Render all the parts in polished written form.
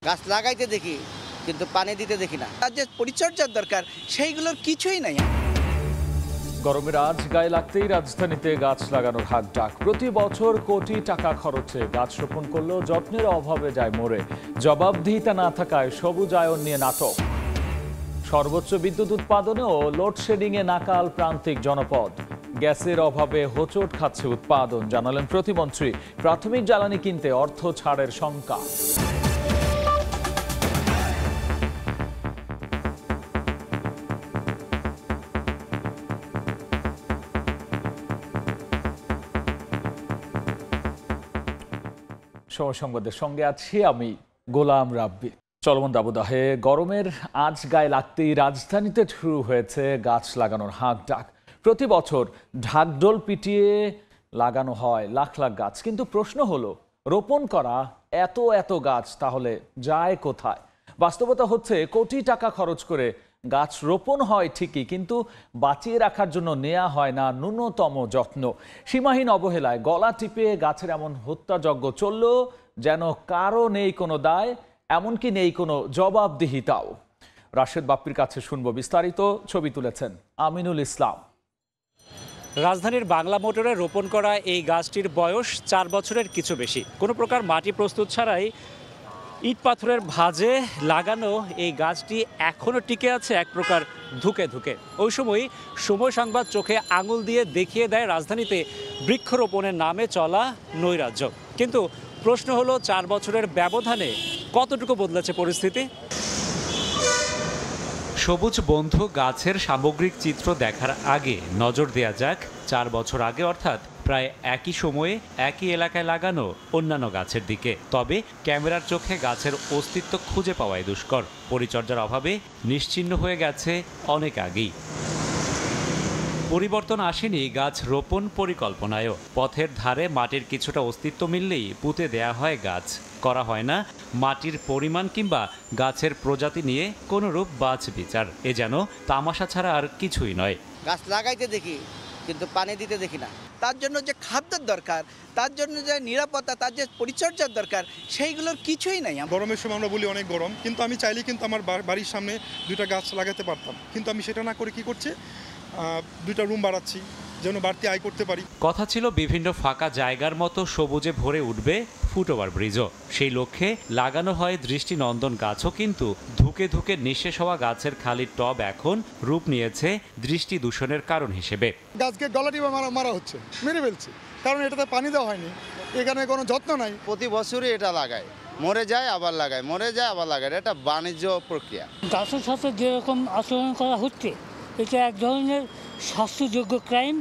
গাছ লাগাইতে দেখি কিন্তু পানি দিতে দেখি না। তার যে পরিচর্যার দরকার সেইগুলোর কিছুই নাই। গরমের আজ গায়ে লাগতেই রাজধানীতে গাছ লাগানোর হাক ডাক। প্রতি বছর কোটি টাকা খরচে গাছ রোপণ করলেও যত্নের অভাবে যায় মরে। জবাবদিহিতা না থাকায় সবুজায়ন নিয়ে নাটক। সর্বোচ্চ বিদ্যুৎ উৎপাদনে ও লোডশেডিংয়ে নাকাল প্রান্তিক জনপদ। গ্যাসের অভাবে হোঁচট খাচ্ছে উৎপাদন, জানালেন প্রতিমন্ত্রী। প্রাথমিক জ্বালানি কিনতে অর্থ ছাড়ের শঙ্কা। সময় সংবাদের সঙ্গে আছি আমি গোলাম রাব্বি। চলমান দাবদাহে গরমের আজ গায়ে লাগতেই রাজধানীতে শুরু হয়েছে গাছ লাগানোর হাঁক ডাক। প্রতি বছর ঢাকঢোল পিটিয়ে লাগানো হয় লাখ লাখ গাছ, কিন্তু প্রশ্ন হলো রোপণ করা এত গাছ তাহলে যায় কোথায়? বাস্তবতা হচ্ছে কোটি টাকা খরচ করে গাছ রোপণ হয় ঠিকই, কিন্তু বাঁচিয়ে রাখার জন্য নেওয়া হয় না ন্যূনতম যত্ন। সীমাহীন অবহেলায় গলা টিপে গাছের এমন হত্যাযজ্ঞ চলল যেন কারো নেই কোনো দায়, এমনকি নেই কোনো জবাবদিহিতাও। রাশেদ বাপ্পির কাছে শুনবো বিস্তারিত। ছবি তুলেছেন আমিনুল ইসলাম। রাজধানীর বাংলা মোটরে রোপণ করা এই গাছটির বয়স 4 বছরের কিছু বেশি। কোনো প্রকার মাটি প্রস্তুত ছাড়াই ইট পাথরের ভাঁজে লাগানো এই গাছটি এখনও টিকে আছে এক প্রকার ধুকে ধুকে। ওই সময় সংবাদ চোখে আঙুল দিয়ে দেখিয়ে দেয় রাজধানীতে বৃক্ষরোপণের নামে চলা নৈরাজ্য। কিন্তু প্রশ্ন হলো 4 বছরের ব্যবধানে কতটুকু বদলেছে পরিস্থিতি? সবুজ বন্ধু গাছের সামগ্রিক চিত্র দেখার আগে নজর দেয়া যাক 4 বছর আগে, অর্থাৎ প্রায় একই সময়ে একই এলাকায় লাগানো অন্যান্য গাছের দিকে। তবে ক্যামেরার চোখে গাছের অস্তিত্ব খুঁজে পাওয়াই দুষ্কর। পরিচর্যার অভাবে নিশ্চিহ্ন হয়ে গেছে অনেক আগেই। পরিবর্তন আসেনি গাছ রোপণ পরিকল্পনায়ও। পথের ধারে মাটির কিছুটা অস্তিত্ব মিললেই পুঁতে দেয়া হয় গাছ। করা হয় না মাটির পরিমাণ কিংবা গাছের প্রজাতি নিয়ে কোনোরূপ বাছ বিচার। এ যেন তামাশা ছাড়া আর কিছুই নয়। গাছ লাগাইতে দেখি কিন্তু পানি দিতে দেখি না। তার জন্য যে খাদ্যের দরকার, তার জন্য যে নিরাপত্তা, তার যে পরিচর্যার দরকার সেইগুলোর কিছুই নাই। গরমের সময় আমরা বলি অনেক গরম, কিন্তু আমি চাইলে কিন্তু আমার বাড়ির সামনে 2টা গাছ লাগাতে পারতাম, কিন্তু আমি সেটা না করে কি করছি, 2টা রুম বাড়াচ্ছি যেন বাড়তি আয় করতে পারি। কথা ছিল বিভিন্ন ফাঁকা জায়গার মতো সবুজে ভরে উঠবে ফুটওভার ব্রিজও। সেই লক্ষ্যে লাগানো হয় দৃষ্টিনন্দন গাছও, কিন্তু ধুকে ধুকে নিঃশেষ হওয়া গাছের খালি টব এখন রূপ নিয়েছে দৃষ্টি দূষণের কারণ হিসেবে। গাছকে গলাটি মারা হচ্ছে, মেরে ফেলছে, কারণ এটাতে পানি দেওয়া হয়নি, এখানে কোনো যত্ন নাই। প্রতি বছরই এটা লাগায়, মরে যায় আবার লাগায়, মরে যায় আবার লাগায়। এটা বাণিজ্য প্রক্রিয়া। গাছের সাথে যেরকম আচরণ করা হচ্ছে এটা এক ধরনের শাস্তিযোগ্য ক্রাইম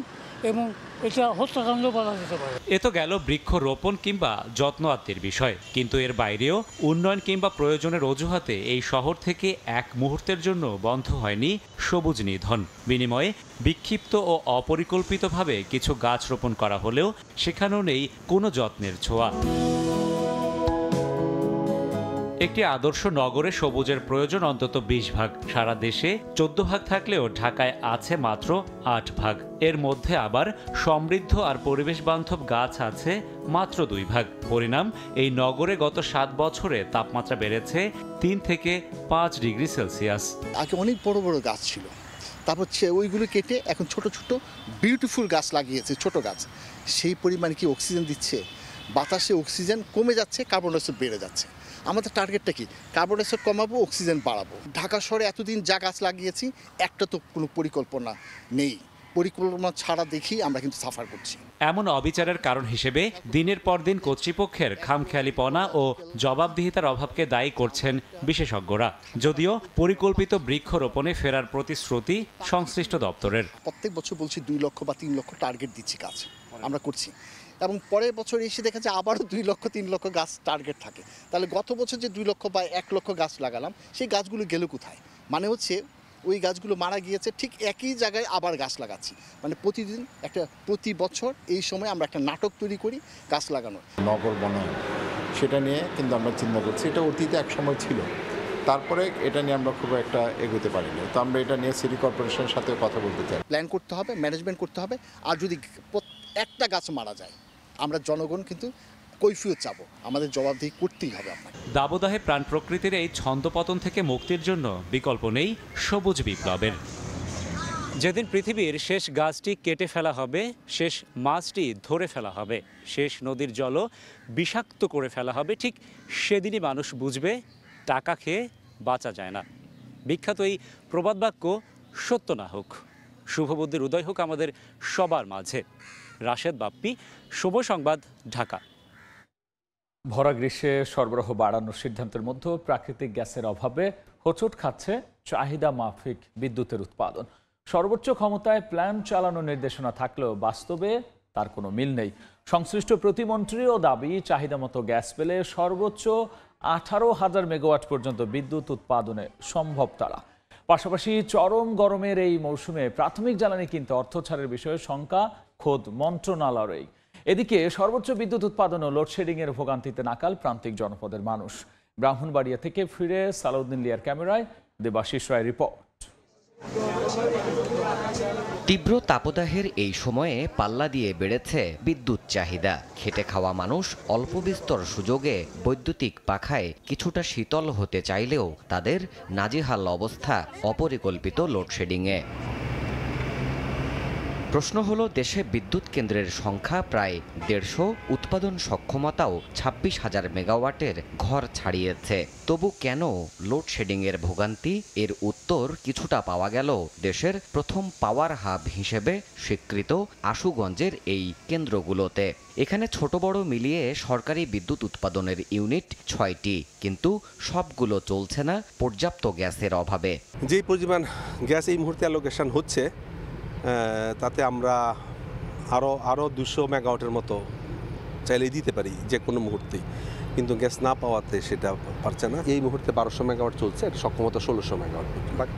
এবং এটা হত্যাকাণ্ড বলা যেতে পারে। এ তো গেল বৃক্ষ রোপণ কিংবা যত্ন আত্মের বিষয়, কিন্তু এর বাইরেও উন্নয়ন কিংবা প্রয়োজনের অজুহাতে এই শহর থেকে এক মুহূর্তের জন্য বন্ধ হয়নি সবুজ নিধন। বিনিময়ে বিক্ষিপ্ত ও অপরিকল্পিতভাবে কিছু গাছ রোপণ করা হলেও সেখানেও নেই কোনো যত্নের ছোঁয়া। একটি আদর্শ নগরে সবুজের প্রয়োজন অন্তত 20 ভাগ। সারা দেশে 14 ভাগ থাকলেও ঢাকায় আছে মাত্র 8 ভাগ। এর মধ্যে আবার সমৃদ্ধ আর পরিবেশ বান্ধব গাছ আছে মাত্র 2 ভাগ। পরিণাম, এই নগরে গত 7 বছরে তাপমাত্রা বেড়েছে 3 থেকে 5 ডিগ্রি সেলসিয়াস। আগে অনেক বড় বড় গাছ ছিল, তারপর ওইগুলো কেটে এখন ছোট ছোট বিউটিফুল গাছ লাগিয়েছে, ছোট গাছ। সেই পরিমাণে কি অক্সিজেন দিচ্ছে? বাতাসে অক্সিজেন কমে যাচ্ছে, কার্বন ডাইঅক্সাইড বেড়ে যাচ্ছে। আমাদের টার্গেটটা কি? কার্বন ডাইঅক্সাইড কমাবো, অক্সিজেন বাড়াবো। ঢাকা শহরে এতদিন যা গাছ লাগিয়েছি একটা তো কোনো পরিকল্পনা নেই। পরিকল্পনা ছাড়া দেখি আমরা কিন্তু সাফার করছি। এমন অবিচারের কারণ হিসেবে দিনের পর দিন কর্তৃপক্ষের খামখেয়ালিপনা ও জবাবদিহিতার অভাবকে দায়ী করছেন বিশেষজ্ঞরা। যদিও পরিকল্পিত বৃক্ষরোপণে ফেরার প্রতিশ্রুতি সংশ্লিষ্ট দপ্তরের। প্রত্যেক বছর বলছি 2 লক্ষ বা 3 লক্ষ টার্গেট দিচ্ছি, গাছ আমরা করছি, এবং পরের বছর এসে দেখা যায় আবারও 2 লক্ষ 3 লক্ষ গাছ টার্গেট থাকে। তাহলে গত বছর যে 2 লক্ষ বা 1 লক্ষ গাছ লাগালাম, সেই গাছগুলো গেল কোথায়? মানে হচ্ছে ওই গাছগুলো মারা গিয়েছে, ঠিক একই জায়গায় আবার গাছ লাগাচ্ছি। মানে প্রতি বছর এই সময় আমরা একটা নাটক তৈরি করি গাছ লাগানোর। নগর বনায়ন সেটা নিয়ে কিন্তু আমরা চিন্তা করছি। এটা অতীতে এক সময় ছিল, তারপরে এটা নিয়ে আমরা খুব একটা এগোতে পারিনি। তো আমরা এটা নিয়ে সিটি কর্পোরেশনের সাথে কথা বলতে চাই। প্ল্যান করতে হবে, ম্যানেজমেন্ট করতে হবে। আর যদি একটা গাছ মারা যায়, আমরা জনগণ কিন্তু কৈফিয়ত চাবো, আমাদের জবাবদিহি করতেই হবে আপনাকে। দাবদাহে প্রাণ প্রকৃতির এই ছন্দপতন থেকে মুক্তির জন্য বিকল্প নেই সবুজ বিপ্লবের। যেদিন পৃথিবীর শেষ গাছটি কেটে ফেলা হবে, শেষ মাছটি ধরে ফেলা হবে, শেষ নদীর জলও বিষাক্ত করে ফেলা হবে, ঠিক সেদিনই মানুষ বুঝবে টাকা খেয়ে বাঁচা যায় না। বিখ্যাত এই প্রবাদ বাক্য সত্য না হোক, শুভবুদ্ধির উদয় হোক আমাদের সবার মাঝে। রাশেদ বাপ্পি, সময় সংবাদ, ঢাকা। ভরা গ্রীষ্মে সরবরাহ বাড়ানোর সিদ্ধান্তের মধ্যে প্রাকৃতিক গ্যাসের অভাবে হোঁচট খাচ্ছে চাহিদা মাফিক বিদ্যুতের উৎপাদন। সর্বোচ্চ ক্ষমতায় প্ল্যান্ট চালানোর নির্দেশনা থাকলেও বাস্তবে তার কোনো মিল নেই। সংশ্লিষ্ট প্রতিমন্ত্রীও দাবি, চাহিদা মতো গ্যাস পেলে সর্বোচ্চ 18,000 মেগাওয়াট পর্যন্ত বিদ্যুৎ উৎপাদনে সম্ভব তারা। পাশাপাশি চরম গরমের এই মৌসুমে প্রাথমিক জ্বালানি কিনতে অর্থ ছাড়ের বিষয়ে শঙ্কা খোদ মন্ত্রণালয়েই। এদিকে সর্বোচ্চ বিদ্যুৎ উৎপাদন ও লোডশেডিংয়ের ভোগান্তিতে নাকাল প্রান্তিক জনপদের মানুষ। ব্রাহ্মণবাড়িয়া থেকে ফিরে সালাউদ্দিন লিয়ার ক্যামেরায় দেবাশিস রায় রিপোর্ট। তীব্র তাপদাহের এই সময়ে পাল্লা দিয়ে বেড়েছে বিদ্যুৎ চাহিদা। খেটে খাওয়া মানুষ অল্প বিস্তর সুযোগে বৈদ্যুতিক পাখায় কিছুটা শীতল হতে চাইলেও তাদের নাজেহাল অবস্থা অপরিকল্পিত লোডশেডিংয়ে। প্রশ্ন হলো, দেশে বিদ্যুৎ কেন্দ্রের সংখ্যা প্রায় 150, উৎপাদন সক্ষমতাও 26,000 মেগাওয়াটের ঘর ছাড়িয়েছে। তবু কেন লোডশেডিংয়ের ভোগান্তি? এর উত্তর কিছুটা পাওয়া গেল দেশের প্রথম পাওয়ার হাব হিসেবে স্বীকৃত আশুগঞ্জের এই কেন্দ্রগুলোতে। এখানে ছোট বড় মিলিয়ে সরকারি বিদ্যুৎ উৎপাদনের ইউনিট 6টি, কিন্তু সবগুলো চলছে না পর্যাপ্ত গ্যাসের অভাবে। যে পরিমাণ গ্যাস এই মুহূর্তে অ্যালোকেশন হচ্ছে, তাতে আমরা আরও 200 মেগাওয়াটের মতো চাইলে দিতে পারি যে কোনো মুহূর্তেই, কিন্তু গ্যাস না পাওয়াতে সেটা পারছে না। এই মুহূর্তে 1200 মেগাওয়াট চলছে, এটা সক্ষমতা 1600 মেগাওয়াট, বাকি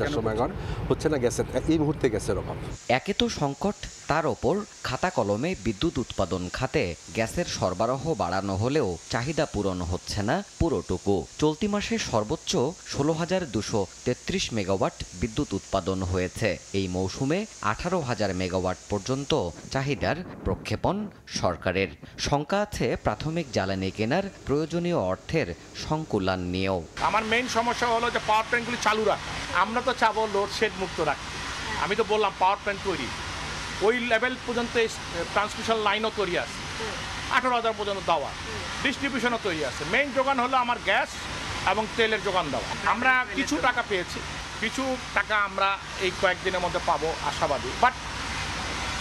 400 মেগাওয়াট হচ্ছে না গ্যাসের, এই মুহূর্তে গ্যাসের অভাব। একে তো সংকট, তার ওপর খাতা কলমে বিদ্যুৎ উৎপাদন খাতে গ্যাসের সরবরাহ বাড়ানো হলেও চাহিদা পূরণ হচ্ছে না পুরোটুকু। চলতি মাসে সর্বোচ্চ 16,233 মেগাওয়াট বিদ্যুৎ উৎপাদন হয়েছে। এই মৌসুমে 18,000 মেগাওয়াট পর্যন্ত চাহিদার প্রক্ষেপণ সরকারের। শঙ্কা আছে প্রাথমিক জ্বালানি কেনার প্রয়োজনীয় অর্থের সংকুলান নিয়েও। আমার মেইন সমস্যা হলো যে পাওয়ার প্ল্যান্টগুলি চালু রাখা। আমরা তো চাবো লোডশেড মুক্ত রাখতে। আমি তো বললাম পাওয়ার প্ল্যান্ট তৈরি, ওই লেভেল পর্যন্ত ট্রান্সমিশন লাইনও তৈরি আছে, 18,000 পর্যন্ত দেওয়া, ডিস্ট্রিবিউশনও তৈরি আছে। মেইন যোগান হলো আমার গ্যাস এবং তেলের যোগান দেওয়া। আমরা কিছু টাকা পেয়েছি, কিছু টাকা আমরা এই কয়েকদিনের মধ্যে পাবো আশাবাদী, বাট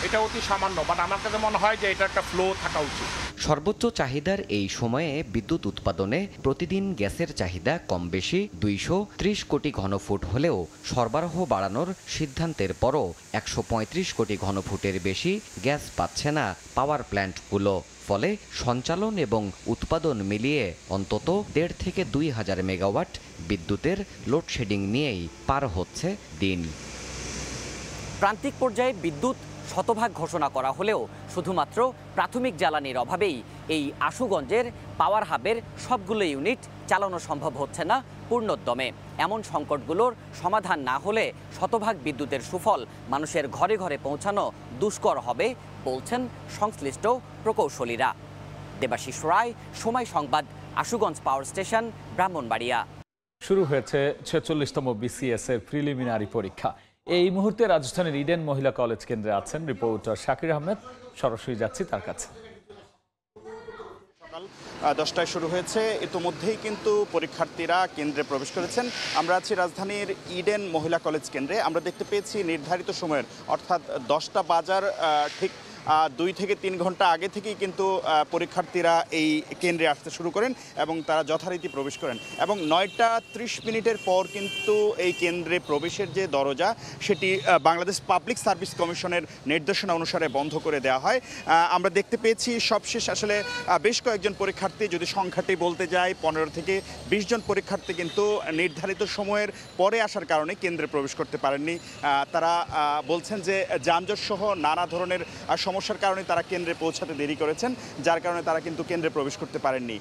এটা অতি সামান্য। বাট আমার কাছে মনে হয় যে এটা একটা ফ্লো থাকা উচিত। সর্বোচ্চ চাহিদার এই সময়ে বিদ্যুৎ উৎপাদনে প্রতিদিন গ্যাসের চাহিদা কম বেশি 230 কোটি ঘনফুট হলেও সরবরাহ বাড়ানোর সিদ্ধান্তের পরও 135 কোটি ঘনফুটের বেশি গ্যাস পাচ্ছে না পাওয়ার প্ল্যান্টগুলো। ফলে সঞ্চালন এবং উৎপাদন মিলিয়ে অন্তত 1.5 থেকে 2,000 মেগাওয়াট বিদ্যুতের লোডশেডিং নিয়েই পার হচ্ছে দিন। প্রান্তিক পর্যায়ে বিদ্যুৎ শতভাগ ঘোষণা করা হলেও শুধুমাত্র প্রাথমিক জ্বালানির অভাবেই এই আশুগঞ্জের পাওয়ার হাবের সবগুলো ইউনিট চালানো সম্ভব হচ্ছে না পূর্ণোদ্যমে। এমন সংকটগুলোর সমাধান না হলে শতভাগ বিদ্যুতের সুফল মানুষের ঘরে ঘরে পৌঁছানো দুষ্কর হবে বলছেন সংশ্লিষ্ট প্রকৌশলীরা। দেবাশিস রায়, সময় সংবাদ, আশুগঞ্জ পাওয়ার স্টেশন, ব্রাহ্মণবাড়িয়া। শুরু হয়েছে 46তম BCS এর প্রিলিমিনারি পরীক্ষা। এই মুহূর্তে রাজধানীর ইডেন মহিলা কলেজ কেন্দ্রে আছেন রিপোর্টার শাকির আহমেদ। সরাসরি যাচ্ছি তার কাছে। সকাল 10টায় শুরু হয়েছে, ইতোমধ্যেই কিন্তু পরীক্ষার্থীরা কেন্দ্রে প্রবেশ করেছেন। আমরা আছি রাজধানীর ইডেন মহিলা কলেজ কেন্দ্রে। আমরা দেখতে পেয়েছি নির্ধারিত সময়ের, অর্থাৎ 10টা বাজার ঠিক 2 থেকে 3 ঘন্টা আগে থেকেই কিন্তু পরীক্ষার্থীরা এই কেন্দ্রে আসতে শুরু করেন এবং তারা যথারীতি প্রবেশ করেন এবং 9টা 30 মিনিটের পর কিন্তু এই কেন্দ্রে প্রবেশের যে দরজা সেটি বাংলাদেশ পাবলিক সার্ভিস কমিশনের নির্দেশনা অনুসারে বন্ধ করে দেওয়া হয়। আমরা দেখতে পেয়েছি সবশেষ আসলে বেশ কয়েকজন পরীক্ষার্থী, যদি সংখ্যাটি বলতে যাই 15 থেকে 20 জন পরীক্ষার্থী কিন্তু নির্ধারিত সময়ের পরে আসার কারণে কেন্দ্রে প্রবেশ করতে পারেননি। তারা বলছেন যে যানজট সহ নানা ধরনের সমস্যার কারণে তারা কেন্দ্রে পৌঁছাতে দেরি করেছেন, যার কারণে তারা কিন্তু কেন্দ্রে প্রবেশ করতে পারেননি।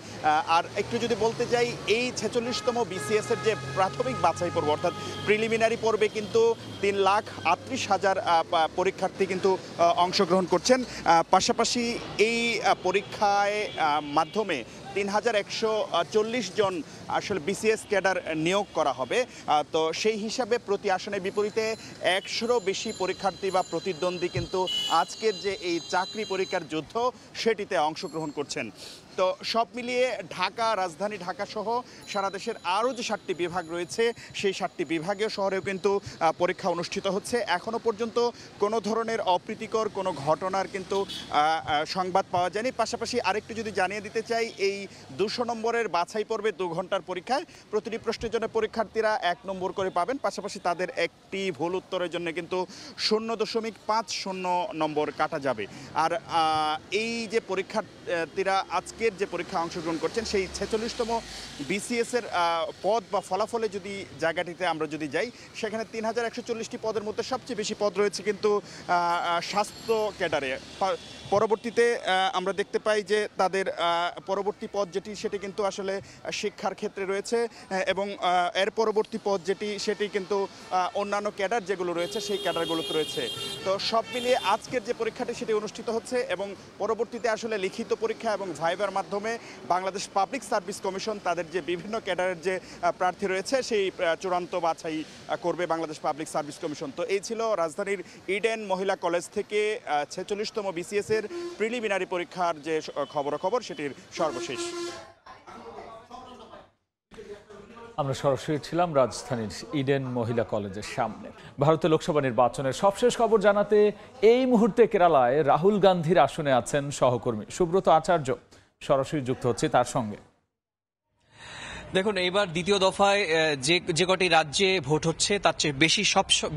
আর একটু যদি বলতে যাই, এই 46তম BCS এর যে প্রাথমিক বাছাই পর্ব অর্থাৎ প্রিলিমিনারি পর্বে কিন্তু 3,38,000 পরীক্ষার্থী কিন্তু অংশগ্রহণ করছেন। পাশাপাশি এই পরীক্ষায় মাধ্যমে 3,140 জন আসলে BCS ক্যাডার নিয়োগ করা হবে। তো সেই হিসাবে প্রতি আসনের বিপরীতে 100রও বেশি পরীক্ষার্থী বা প্রতিদ্বন্দ্বী কিন্তু আজকের যে এই চাকরি পরীক্ষার যুদ্ধ সেটিতে অংশগ্রহণ করছেন। তো সব মিলিয়ে ঢাকা, রাজধানী ঢাকা সহ সারা দেশের আরও যে 7টি বিভাগ রয়েছে সেই 7টি বিভাগীয় শহরেও কিন্তু পরীক্ষা অনুষ্ঠিত হচ্ছে। এখনও পর্যন্ত কোনো ধরনের অপ্রীতিকর কোনো ঘটনার কিন্তু সংবাদ পাওয়া যায়নি। পাশাপাশি আরেকটু যদি জানিয়ে দিতে চাই, এই 200 নম্বরের বাছাই পর্বে 2 ঘন্টার পরীক্ষায় প্রতিটি প্রশ্নের জন্য পরীক্ষার্থীরা 1 নম্বর করে পাবেন। পাশাপাশি তাদের একটি ভুল উত্তরের জন্য কিন্তু 0.50 নম্বর কাটা যাবে। আর এই যে পরীক্ষার্থীরা আজকের যে পরীক্ষা অংশগ্রহণ করছেন সেই 46তম BCS এর পদ বা ফলাফলে যদি জায়গাটিতে আমরা যদি যাই, সেখানে 3,140টি পদের মধ্যে সবচেয়ে বেশি পদ রয়েছে কিন্তু স্বাস্থ্য ক্যাডারে। পরবর্তীতে আমরা দেখতে পাই যে তাদের পরবর্তী পদ যেটি সেটি কিন্তু আসলে শিক্ষার ক্ষেত্রে রয়েছে, এবং এর পরবর্তী পদ যেটি সেটি কিন্তু অন্যান্য ক্যাডার যেগুলো রয়েছে সেই ক্যাডারগুলোতে রয়েছে। তো সব মিলিয়ে আজকের যে পরীক্ষাটি সেটি অনুষ্ঠিত হচ্ছে, এবং পরবর্তীতে আসলে লিখিত পরীক্ষা এবং ভাইবার মাধ্যমে বাংলাদেশ পাবলিক সার্ভিস কমিশন তাদের যে বিভিন্ন ক্যাডারের যে প্রার্থী রয়েছে সেই চূড়ান্ত বাছাই করবে বাংলাদেশ পাবলিক সার্ভিস কমিশন। তো এই ছিল রাজধানীর ইডেন মহিলা কলেজ থেকে 46তম BCS এর প্রিলিমিনারি পরীক্ষার যে খবরাখবর সেটির সর্বশেষ। আমরা সরাসরি ছিলাম রাজধানীর ইডেন মহিলা কলেজের সামনে। ভারতের লোকসভা নির্বাচনের সবশেষ খবর জানাতে এই মুহূর্তে কেরালায় রাহুল গান্ধীর আসনে আছেন সহকর্মী সুব্রত আচার্য। সরাসরি যুক্ত হচ্ছে তার সঙ্গে। দেখুন, এবার দ্বিতীয় দফায় যে কটি রাজ্যে ভোট হচ্ছে তার চেয়ে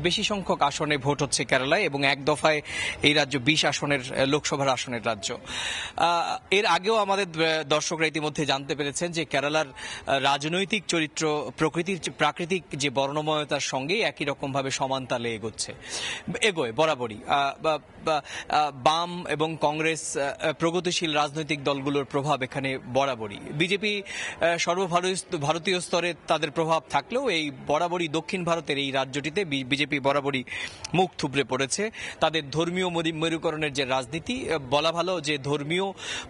বেশি সংখ্যক আসনে ভোট হচ্ছে কেরালায়, এবং এক দফায় এই রাজ্য 20 আসনের লোকসভার আসনের রাজ্য। এর আগেও আমাদের দর্শকরা ইতিমধ্যে জানতে পেরেছেন যে কেরালার রাজনৈতিক চরিত্র প্রাকৃতিক যে বর্ণময়তার সঙ্গেই একই রকমভাবে সমানতালে এগোয় বরাবরই। বাম এবং কংগ্রেস প্রগতিশীল রাজনৈতিক দলগুলোর প্রভাব এখানে বরাবরই। বিজেপি সর্বভারতীয় স্তরে তাদের প্রভাব থাকলেও এই বরাবরই দক্ষিণ ভারতের এই রাজ্যটিতে বিজেপি বরাবরই মুখ থুবড়ে পড়েছে। তাদের ধর্মীয় মেরুকরণের যে রাজনীতি, বলা ভালো যে ধর্মীয়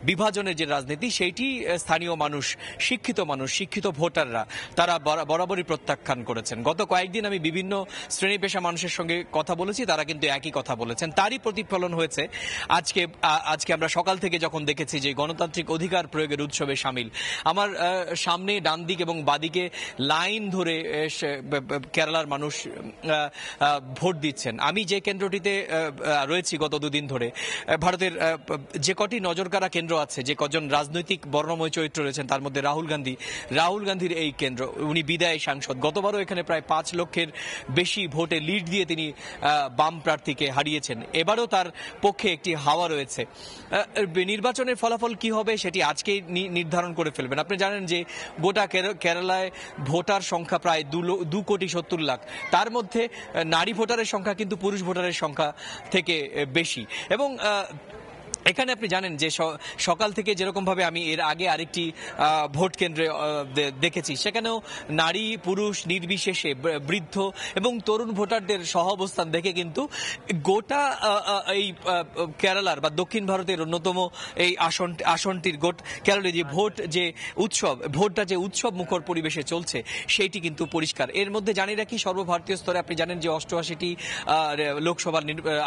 বিভাজনের যে রাজনীতি, সেইটি স্থানীয় মানুষ, শিক্ষিত ভোটাররা তারা বরাবরই প্রত্যাখ্যান করেছেন। গত কয়েকদিন আমি বিভিন্ন শ্রেণী পেশা মানুষের সঙ্গে কথা বলেছি, তারা কিন্তু একই কথা বলেছেন। তারই প্রতিফলন হয়েছে আজকে আমরা সকাল থেকে যখন দেখেছি যে গণতান্ত্রিক অধিকার প্রয়োগের উৎসবে সামিল। আমার সামনে ডান দিক এবং বাদিকে লাইন ধরে কেরালার মানুষ ভোট দিচ্ছেন। আমি যে কেন্দ্রটিতে রয়েছি গত 2 দিন ধরে, ভারতের যে কটি নজরকাড়া কেন্দ্র আছে, যে কজন রাজনৈতিক বর্ণময় চরিত্র রয়েছেন, তার মধ্যে রাহুল গান্ধীর এই কেন্দ্র। উনি বিদায়ী সাংসদ। গতবারও এখানে প্রায় 5 লক্ষের বেশি ভোটে লিড দিয়ে তিনি বাম প্রার্থীকে হারিয়েছেন। এবারও তার পক্ষে একটি হাওয়া রয়েছে। নির্বাচনের ফলাফল কি হবে সেটি আজকেই নির্ধারণ করে ফেলবেন। আপনি জানেন যে গোটা কেরালায় ভোটার সংখ্যা প্রায় 2,70,00,000। তার মধ্যে নারী ভোটারের সংখ্যা কিন্তু পুরুষ ভোটারের সংখ্যা থেকে বেশি। এবং এখানে আপনি জানেন যে সকাল থেকে যেরকমভাবে আমি এর আগে আরেকটি ভোট কেন্দ্রে দেখেছি, সেখানেও নারী পুরুষ নির্বিশেষে বৃদ্ধ এবং তরুণ ভোটারদের সহাবস্থান দেখে কিন্তু গোটা এই কেরালার বা দক্ষিণ ভারতের অন্যতম এই আসনটির কেরালার যে ভোটটা যে উৎসব মুখর পরিবেশে চলছে সেইটি কিন্তু পরিষ্কার। এর মধ্যে জানি রাখি, সর্বভারতীয় স্তরে আপনি জানেন যে 88টি লোকসভার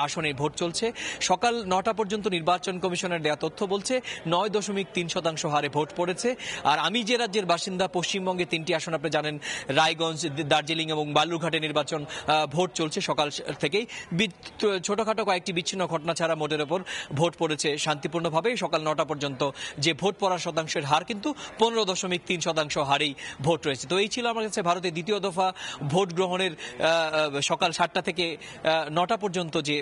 আসনে ভোট চলছে। সকাল 9টা পর্যন্ত নির্বাচন কমিশনের দেয়া তথ্য বলছে 9.3% হারে ভোট পড়েছে। আর আমি যে রাজ্যের বাসিন্দা, পশ্চিমবঙ্গে 3টি আসন আপনি জানেন, রায়গঞ্জ, দার্জিলিং এবং বালুরঘাটে নির্বাচন ভোট চলছে সকাল থেকেই। ছোটখাটো কয়েকটি বিচ্ছিন্ন ঘটনা ছাড়া মোটের ওপর ভোট পড়েছে শান্তিপূর্ণভাবে। সকাল 9টা পর্যন্ত যে ভোট পড়ার শতাংশের হার কিন্তু 15.3% হারেই ভোট রয়েছে। তো এই ছিল আমার কাছে ভারতের দ্বিতীয় দফা ভোট গ্রহণের সকাল 7টা থেকে 9টা পর্যন্ত যে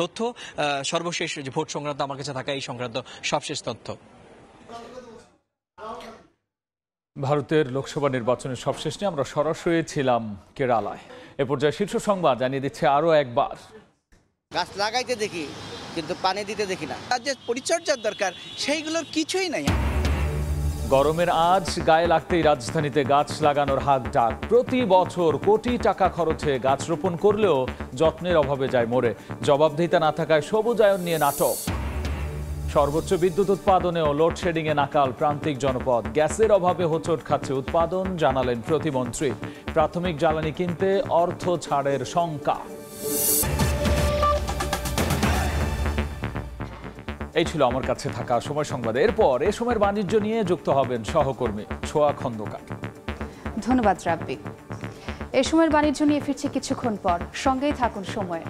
তথ্য, সর্বশেষ যে ভোট সংক্রান্ত আমার কাছে থাকা এই সংক্রান্ত সবশেষ তথ্য। ভারতের লোকসভা নির্বাচনের সবশেষ নিয়ে আমরা সরাসরি ছিলাম কেরালায়। এ পর্যায়ে শীর্ষ সংবাদ জানিয়ে দিচ্ছে আরও একবার। গাছ লাগাইতে দেখি কিন্তু পানি দিতে দেখি না। তার যে পরিচর্যার দরকার সেইগুলোর কিছুই নাই। গরমের আজ গায়ে লাগতেই রাজধানীতে গাছ লাগানোর হাক ডাক। প্রতি বছর কোটি টাকা খরচে গাছ রোপণ করলেও যত্নের অভাবে যায় মরে। জবাবদিহিতা না থাকায় সবুজায়ন নিয়ে নাটক। সর্বোচ্চ বিদ্যুৎ উৎপাদনেও লোডশেডিংয়ে নাকাল প্রান্তিক জনপদ। গ্যাসের অভাবে হোঁচট খাচ্ছে উৎপাদন, জানালেন প্রতিমন্ত্রী। প্রাথমিক জ্বালানি কিনতে অর্থ ছাড়ের শঙ্কা। এই ছিল আমার কাছে থাকা সময় সংবাদ। এরপর এ সময়ের বাণিজ্য নিয়ে যুক্ত হবেন সহকর্মী ছোয়া খন্দকার। ধন্যবাদ রাব্বি। এ সময়ের বাণিজ্য নিয়ে ফিরছে কিছুক্ষণ পর, সঙ্গেই থাকুন সময়ে।